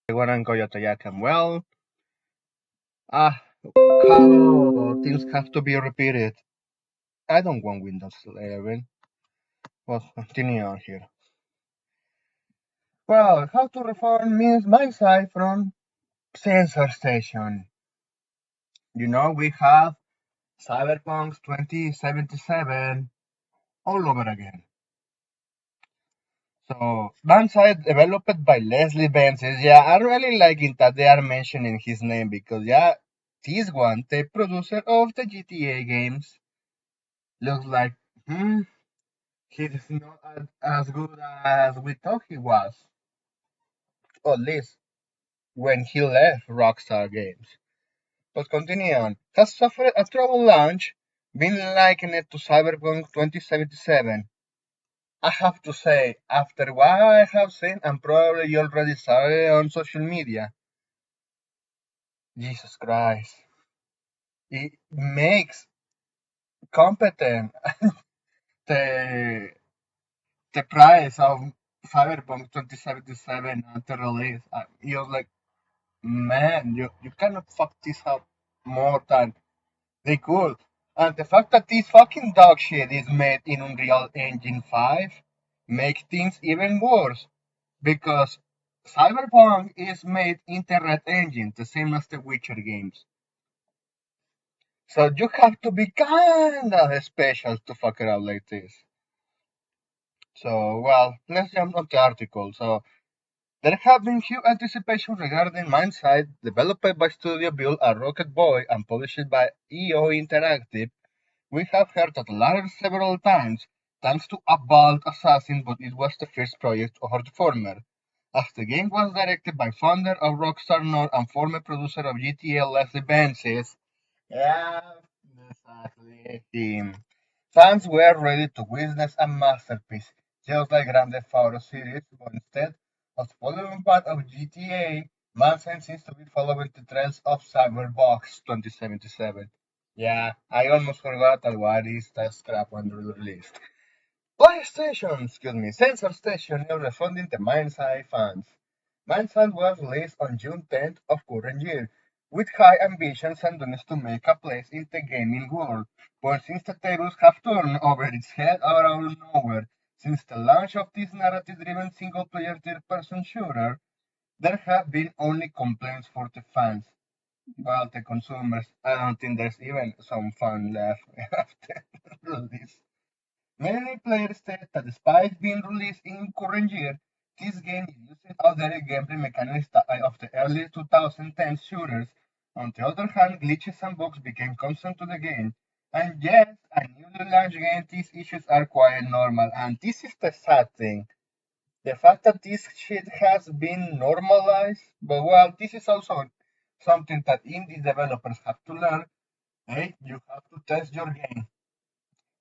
Everyone, I'm Coyote Yakan. Well, how things have to be repeated. I don't want Windows 11. Well, continue on here. Well, how to reform means my side from sensor station. We have Cyberpunk 2077 all over again. So, Banzai developed by Leslie Benzies. Yeah, I'm really liking that they are mentioning his name because, yeah, this one, the producer of the GTA games, looks like, hmm, he's not as good as we thought he was, or at least when he left Rockstar Games. But continue on. Has suffered a trouble launch, been likened to Cyberpunk 2077. I have to say, after what I have seen, and probably you already saw it on social media, Jesus Christ, it makes competent the the price of Cyberpunk 2077 at the release. It was like, man, you cannot fuck this up more than they could. And the fact that this fucking dog shit is made in Unreal Engine 5 makes things even worse. Because Cyberpunk is made in the Red Engine, the same as the Witcher games. So you have to be kinda special to fuck it up like this. So, well, let's jump on the article. So, there have been huge anticipation regarding MindsEye, developed by Studio Build and Rocket Boy and published by EO Interactive. We have heard that latter several times, thanks to a bold assassin, but it was the first project of the former. As the game was directed by founder of Rockstar North and former producer of GTA Leslie Benzies, yeah, exactly him. Fans were ready to witness a masterpiece, just like Grand Theft Auto series, but instead of following part of GTA, Manson seems to be following the trails of Cyberpunk 2077. Yeah, I almost forgot that what is that crap when released. PlayStation, excuse me, Sensor Station is refunding the MindsEye fans. MindsEye was released on June 10th of current year, with high ambitions and dreams to make a place in the gaming world. But since the tables have turned over its head out of nowhere, since the launch of this narrative-driven single-player third-person shooter, there have been only complaints for the fans. Well, the consumers, I don't think there's even some fun left after release. Many players state that despite being released in current year, this game is using outdated gameplay mechanics of the early 2010 shooters. On the other hand, glitches and bugs became constant to the game. And yes, a newly launched game, these issues are quite normal. And this is the sad thing. The fact that this shit has been normalized, but well, this is also something that indie developers have to learn. Hey, you have to test your game.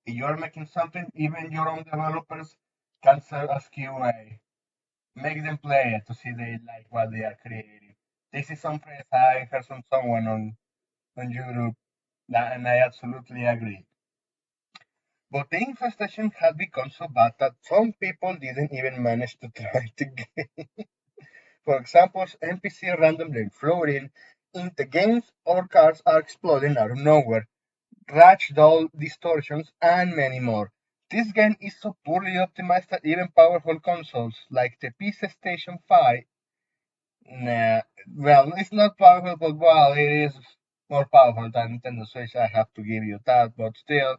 If you're making something, even your own developers can serve as QA. Make them play it to see they like what they are creating. This is something I heard from someone on YouTube, and I absolutely agree. But the infestation had become so bad that some people didn't even manage to try the game. For example, NPC randomly floating into games or cars are exploding out of nowhere. Ragdoll distortions, and many more. This game is so poorly optimized that even powerful consoles like the PC Station 5, nah, well, it's not powerful, but well, it is more powerful than Nintendo Switch. I have to give you that, but still,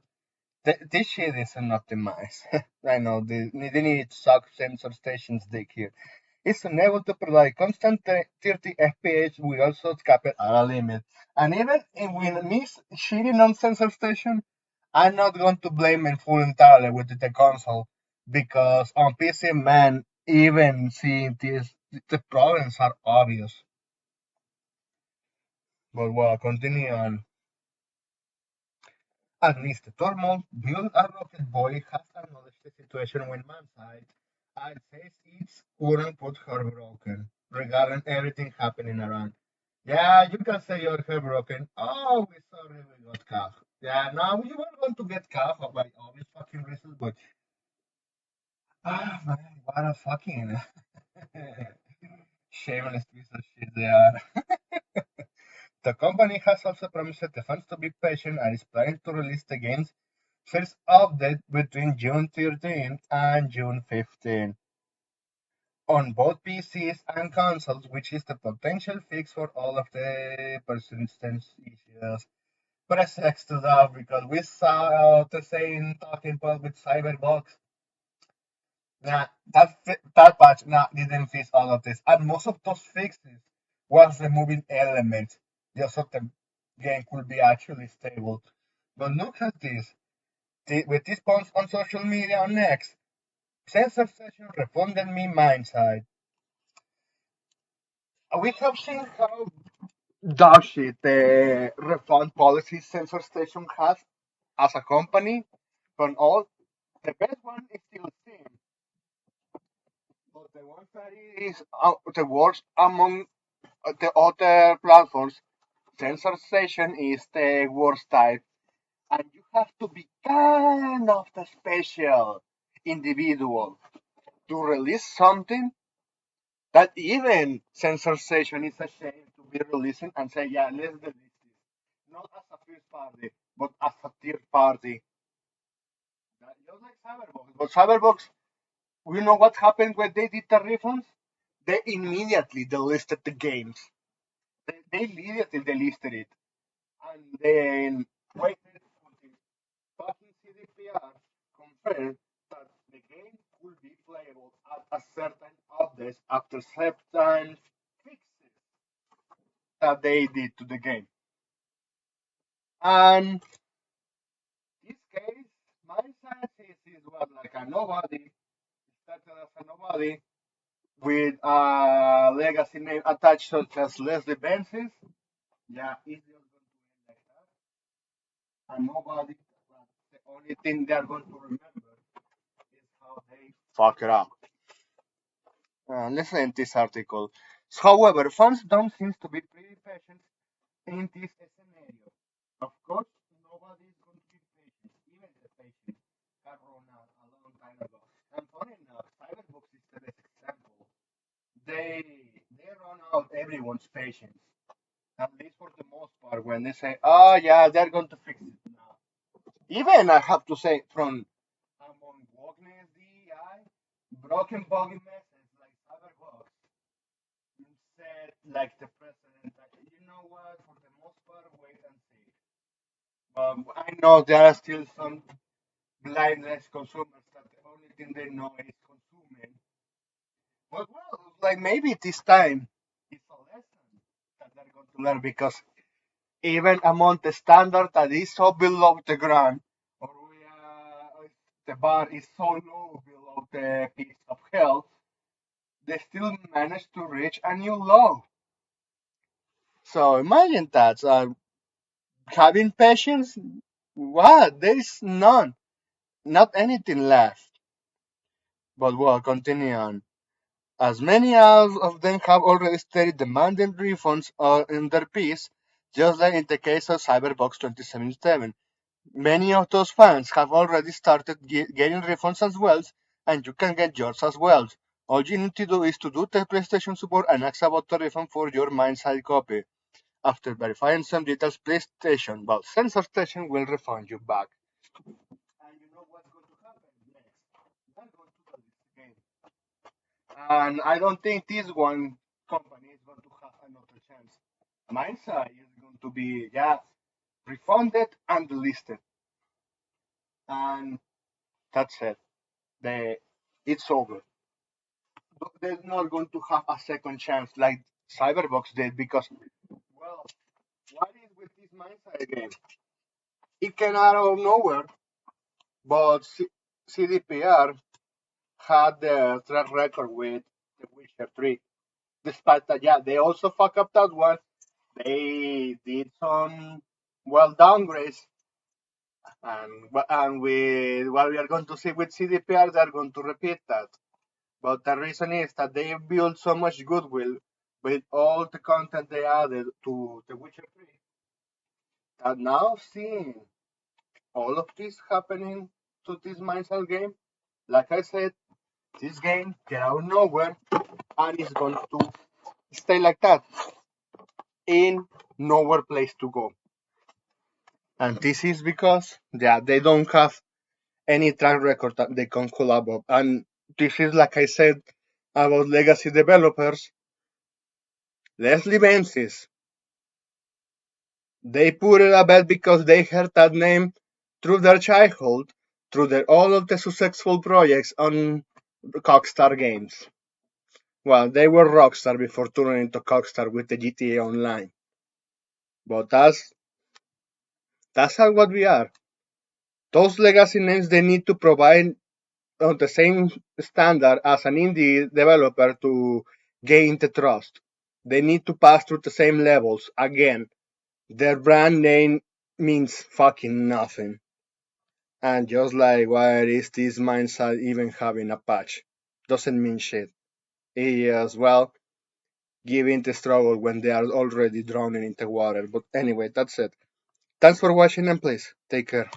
this shit isn't optimized. I know they need to suck sensor stations dick here. It's unable to provide constant 30 FPS with also capped at a limit. And even if with me cheating on sensor station, I'm not going to blame it full entirely with the console because on PC, man, even seeing this, the problems are obvious. But well, continue on. At least Tormund, Build a Rocket Boy has acknowledged the situation when MindsEye and says it's couldn't put her broken regarding everything happening around. Yeah, you can say you're heartbroken. Oh, we sorry we got calf. Yeah, no, you were going to get calf by obvious fucking reasons, but man, what a fucking Shameless piece of shit they are. The company has also promised the fans to be patient and is planning to release the game's first update between June 13 and June 15 on both PCs and consoles, which is the potential fix for all of the persistent issues. Press X to that because we saw the same talking about with Cyberbox. Nah, that patch didn't fix all of this, and most of those fixes was removing elements just so the game could be actually stable. But look at this. With this post on social media on X, Sensor Session refunded me MindsEye. We have seen how dog shit the refund policy Sensor Station has as a company. From all, the best one is still Steam, but the one that is the worst among the other platforms, Sensor Station is the worst type, and you have to be kind of the special individual to release something that even sensation is ashamed to be releasing and say, yeah, let's release this. Not as a first party, but as a third party. Just like Cyberbox. But Cyberbox, you know what happened when they did the refunds? They immediately delisted the games. They immediately delisted it. And then waited until fucking CDPR confirmed that the game could be playable at a certain updates after certain fixes that they did to the game. And this case, my science was like a nobody, started as a nobody with a legacy name attached such as Leslie Benzes. Yeah, it's just going to end like that. And nobody, the only thing they're going to remember is how they fuck it up. Let's end this article. However, fans don't seem to be pretty patient in this scenario. Of course, nobody is going to be patient. Even the patient got run out a long time ago. And funny enough, Cyberbox is the best example. They run out everyone's patience. At least for the most part, when they say, "Oh yeah, they're going to fix it now." Even I have to say, from among wokeness, DEI, broken buggy messes like Cyberbox said, like the president, that, you know what? For the most part, wait and see. I know there are still some blindless consumers that the only thing they know is consuming. But well, like maybe this time it's a lesson that they're going to learn because even among the standard that is so below the ground, or the bar is so low below the pits of hell, they still manage to reach a new low. So imagine that. Having patience, what? There is none, not anything left. But well, continue on. As many of them have already stated demanding refunds in their piece, just like in the case of Cyberbox 2077. Many of those fans have already started getting refunds as well, and you can get yours as well. All you need to do is to do the PlayStation support and ask about the refund for your MindsEye copy. After verifying some details, PlayStation, well, Sensor Station will refund you back. And you know what's going to happen next? They're going to release the game. And I don't think this one company is going to have another chance. MindsEye is going to be, yeah, refunded and delisted. And that's it. The, it's over. They're not going to have a second chance like Cyberbox did because, well, what is with this MindsEye game? It came out of nowhere, but CDPR had the track record with The Witcher 3. Despite that, yeah, they also fuck up that one. They did some well downgrades, and with what we are going to see with CDPR, they're going to repeat that. But the reason is that they built so much goodwill with all the content they added to The Witcher 3 that now seeing all of this happening to this Mindcell game, like I said, this game get out of nowhere and it's going to stay like that in nowhere place to go. And this is because they don't have any track record that they can collaborate. And this is like I said about legacy developers. Leslie Benzies, they put it a bed because they heard that name through their childhood, through all of the successful projects on Rockstar games. Well, they were Rockstar before turning into Rockstar with the GTA Online. But that's how what we are. Those legacy names they need to provide on the same standard as an indie developer to gain the trust. They need to pass through the same levels. Again, their brand name means fucking nothing. And just like, why is this mindset even having a patch? Doesn't mean shit. It as well giving the struggle when they are already drowning in the water. But anyway, that's it. Thanks for watching and please take care.